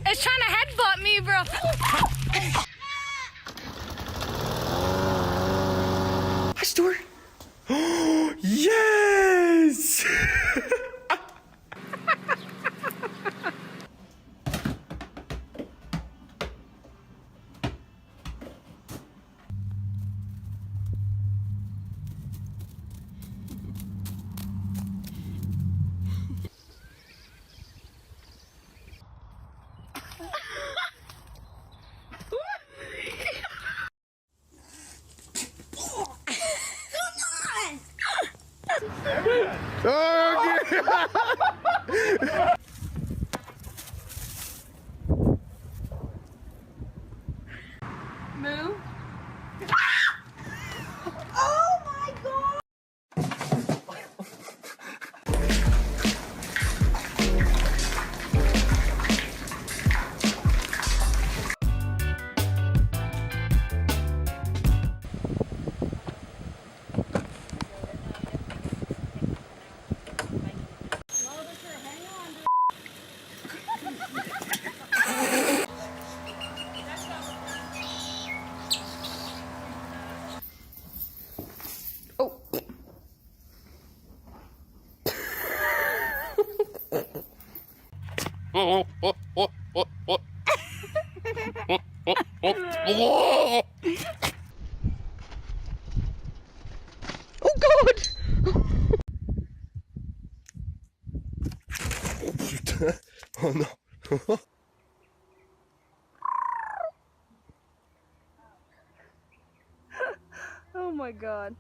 It's trying to headbutt me, bro. Hi, Stuart. Yes! Move. Oh God! Oh no. Oh my God.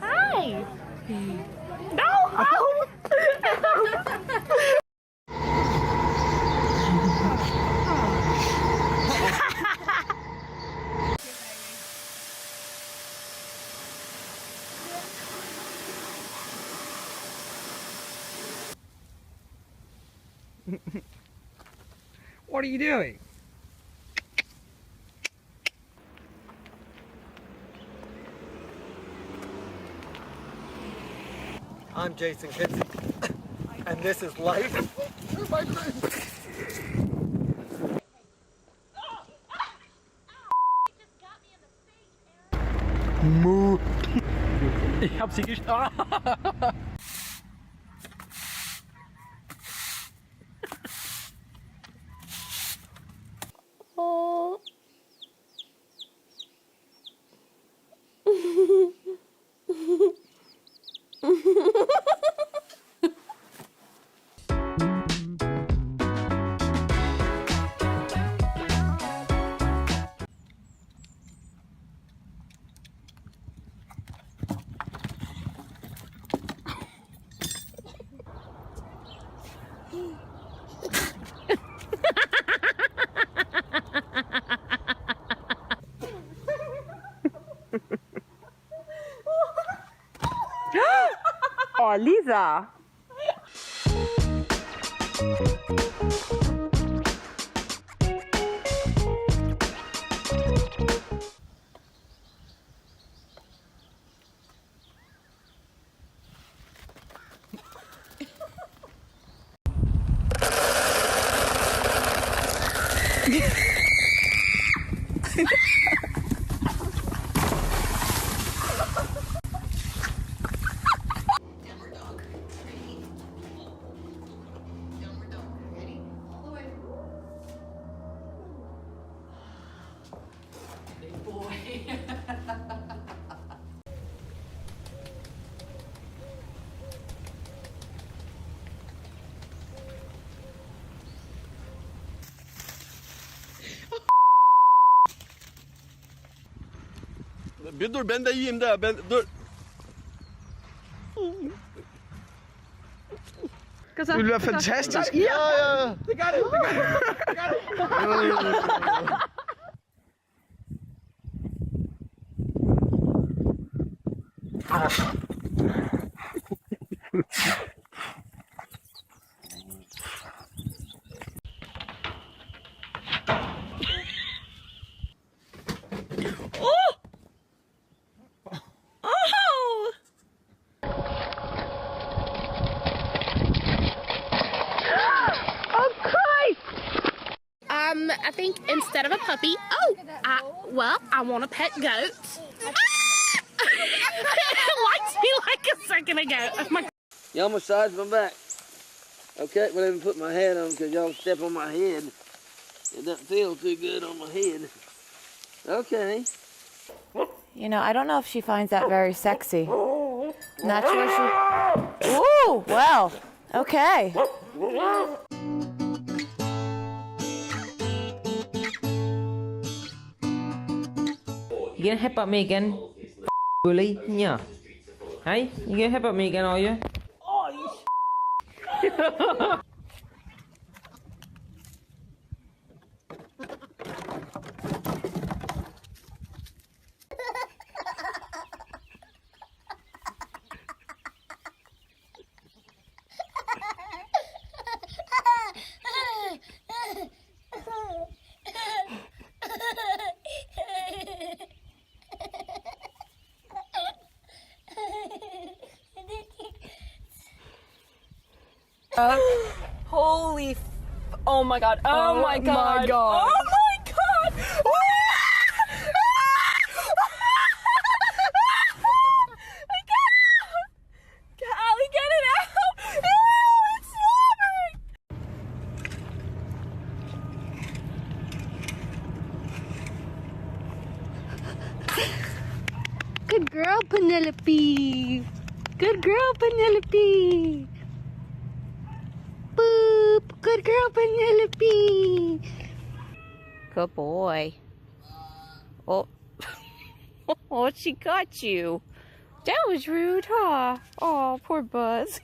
Hi. No. Oh. What are you doing? I'm Jason Kinsey, and this is Life. My friend. Ich hab sie geschlagen. Oh. Oh, Lisa. Bir dur ben de yiyeyim de dur. Jullie are fantastisch. Yeah. They got it. I think instead of a puppy, I want a pet goat. Likes me like a second ago. Oh my. Y'all massage my back. Okay, well, let me put my hat on because y'all step on my head. It doesn't feel too good on my head. Okay. You know, I don't know if she finds that very sexy. Not sure she... Ooh, well, okay. You gonna headbutt me again, bully? Yeah. Hey, you gonna headbutt me again, are you? Holy oh my god. Oh my god. Oh my god. Callie, get it out. Ew, it's slobbering. Good girl, Penelope. Good girl, Penelope. Boop. Good girl, Penelope. Good boy. Oh. Oh, she got you. That was rude, huh? Oh, poor Buzz.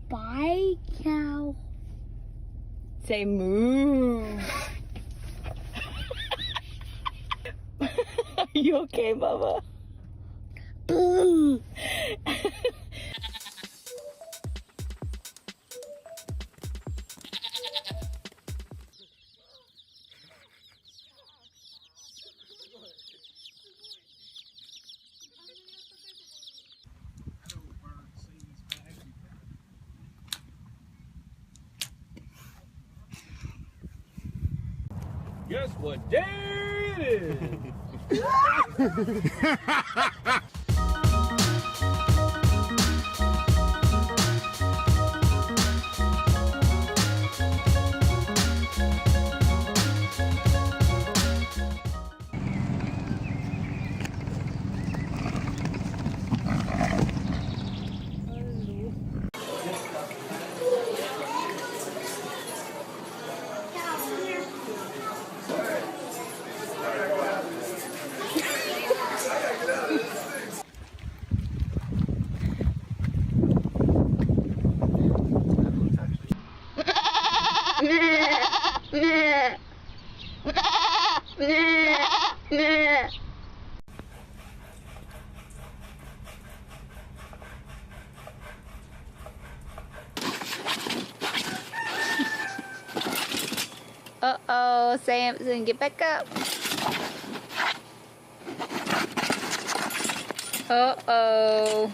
Bye, cow. Say moo. Are you okay, Bubba? Boo. Guess what day it is? Uh-oh, Samson, get back up. Uh-oh.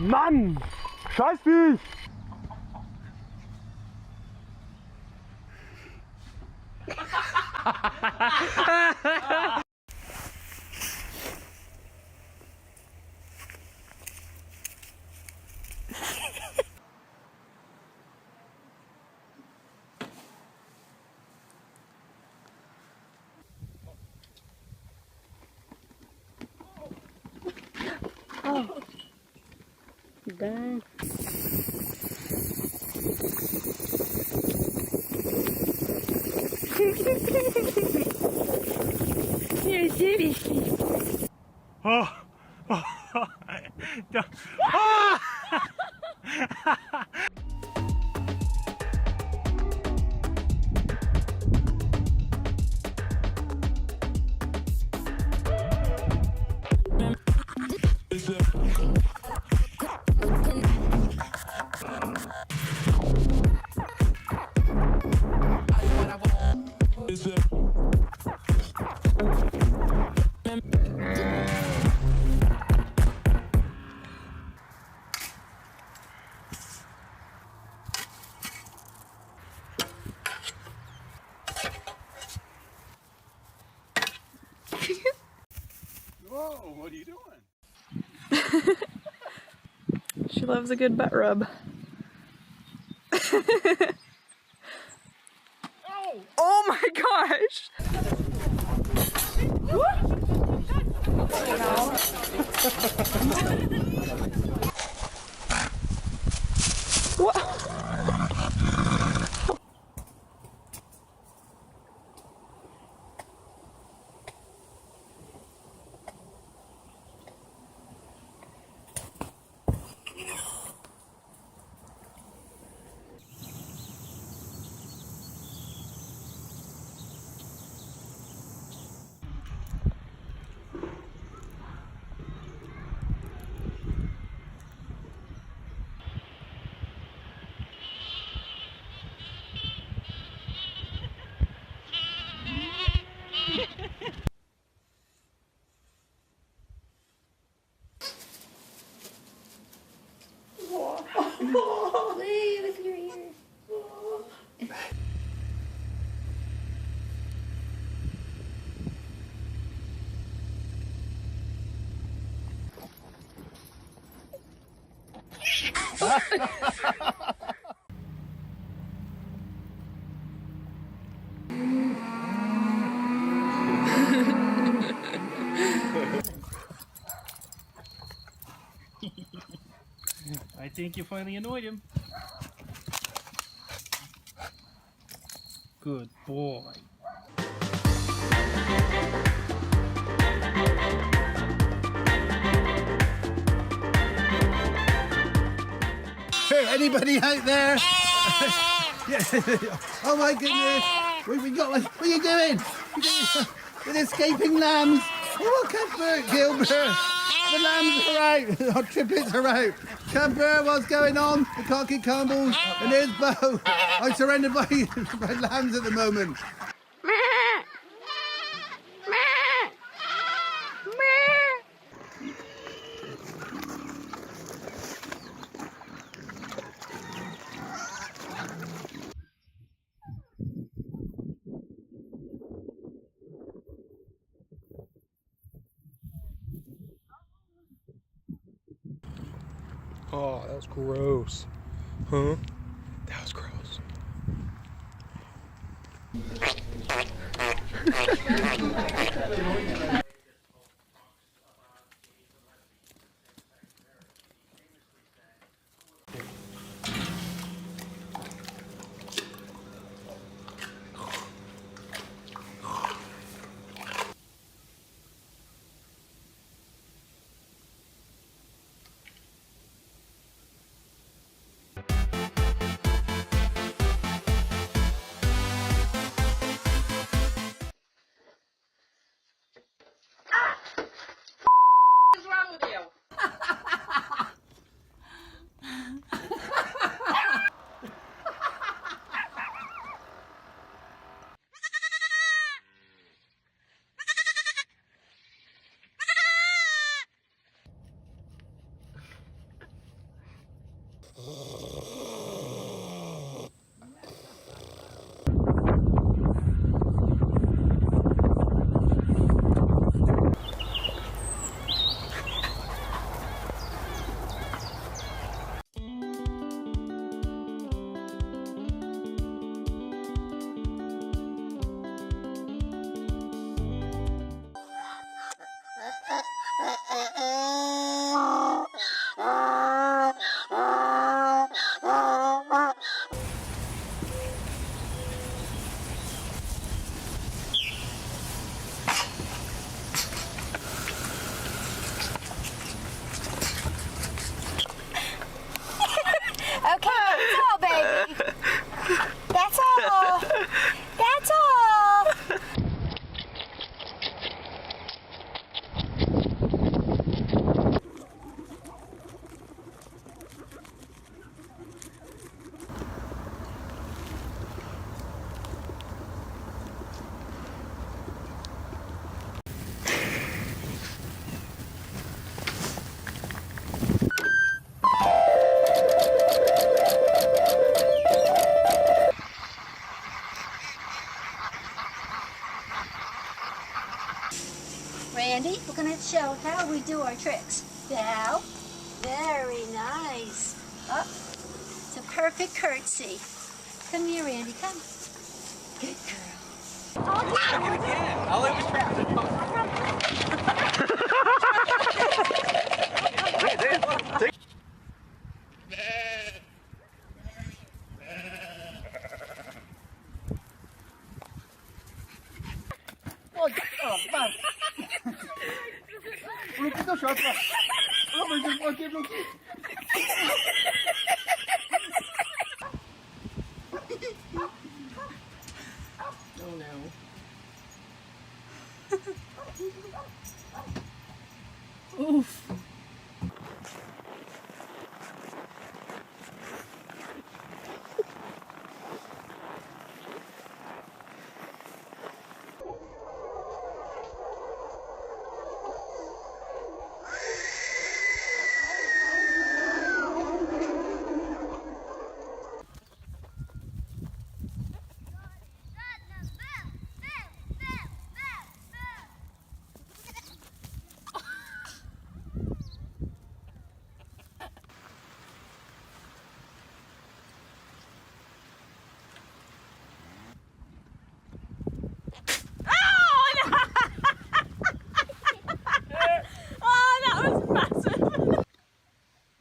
Mann! Scheiß dich! dang. You're serious. Oh. Ah! Whoa, what are you doing? She loves a good butt rub. Oh my gosh! What? Wait, look at your ears. I think you finally annoyed him. Good boy. Anybody out there? Oh my goodness! We got one. What are you doing? With escaping lambs. Oh, Cuthbert, Gilbert. The lambs are out. Our triplets are out. Cuthbert, what's going on? The cocky Campbells. And there's Bo. I'm surrounded by lambs at the moment. Oh, that was gross. Huh? That was gross. Randy. We're going to show how we do our tricks. Bow. Very nice. Up. It's a perfect curtsy. Come here, Randy. Come. Good girl. I'll let you Oof.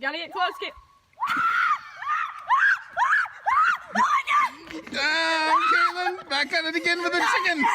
Gotta get close, get. Caitlin, back at it again with the chickens.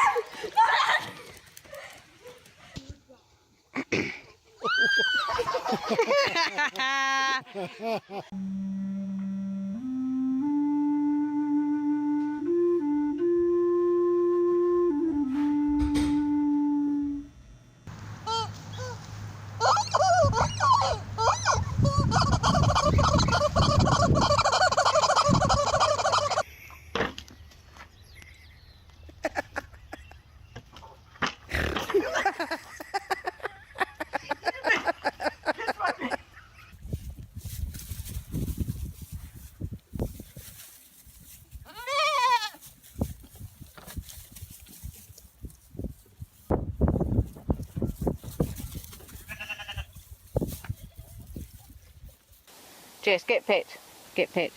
Jess, get pet. Get pet.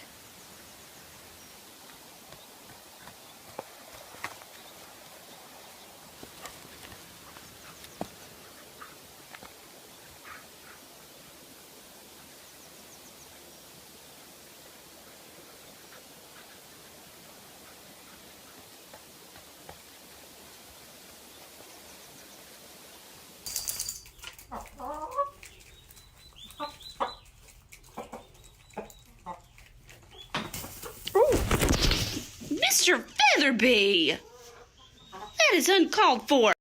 Mr. Featherby! That is uncalled for.